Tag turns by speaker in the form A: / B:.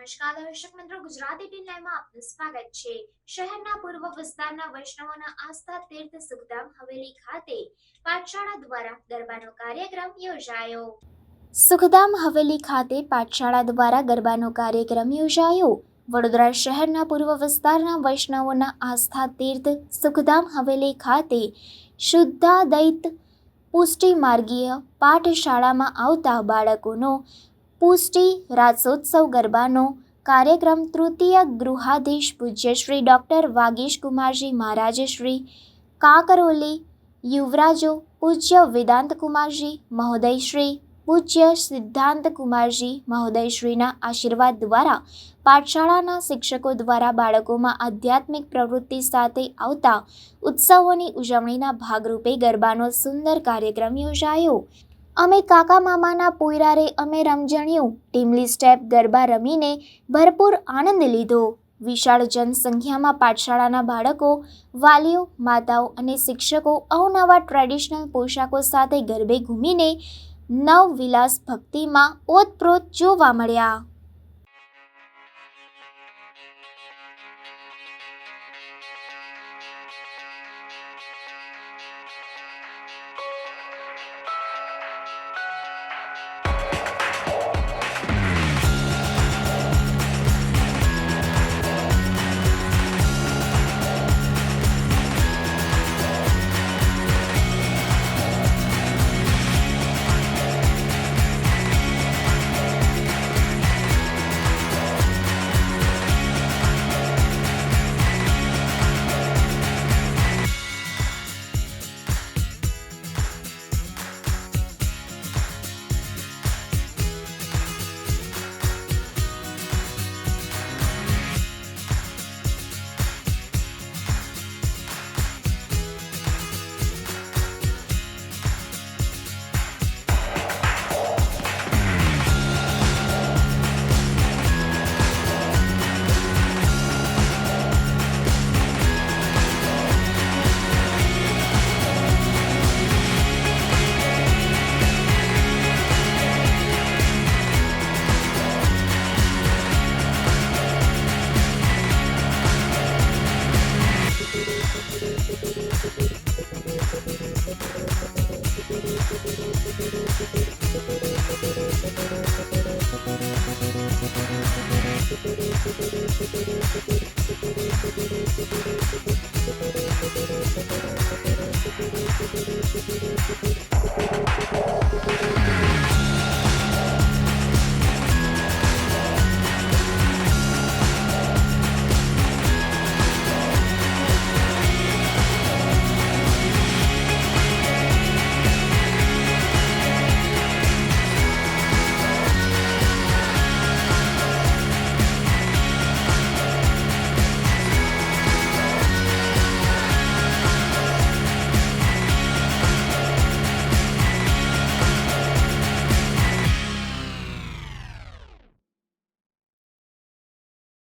A: નમસ્કાર દર્શક મિત્રો, ગુજરાતી ટીવી લાઈવમાં આપનું સ્વાગત છે। શહેરના પૂર્વ વિસ્તારના વૈષ્ણવોના આસ્થા તીર્થ સુખધામ હવેલી ખાતે પાઠશાળા દ્વારા ગરબાનો કાર્યક્રમ યોજાયો। સુખધામ હવેલી ખાતે પાઠશાળા દ્વારા ગરબાનો કાર્યક્રમ યોજાયો। વડોદરા શહેરના પૂર્વ વિસ્તારના વૈષ્ણવોના આસ્થા તીર્થ સુખધામ હવેલી ખાતે શુદ્ધાદૈત પુષ્ટિ માર્ગીય પાઠશાળામાં આવતા બાળકોનો પુષ્ટિ રાસોત્સવ ગરબાનો કાર્યક્રમ તૃતીય ગૃહાધીશ પૂજ્ય શ્રી ડૉક્ટર વાગીશ કુમારજી મહારાજ શ્રી કાકરોલી યુવરાજો પૂજ્ય વેદાંત કુમારજી મહોદય શ્રી પૂજ્ય સિદ્ધાંત કુમારજી મહોદય શ્રીના આશીર્વાદ દ્વારા પાઠશાળાના શિક્ષકો દ્વારા બાળકોમાં આધ્યાત્મિક પ્રવૃત્તિ સાથે આવતા ઉત્સવોની ઉજવણીના ભાગરૂપે ગરબાનો સુંદર કાર્યક્રમ યોજાયો। અમે કાકા મામાના પોયરા રે અમે રમઝણ્યું ટીમલી સ્ટેપ ગરબા રમીને ભરપૂર આનંદ લીધો। વિશાળ જનસંખ્યામાં પાઠશાળાના બાળકો, વાલીઓ, માતાઓ અને શિક્ષકો અવનવા ટ્રેડિશનલ પોશાકો સાથે ગરબે ઘૂમીને નવવિલાસ ભક્તિમાં ઓતપ્રોત જોવા મળ્યા।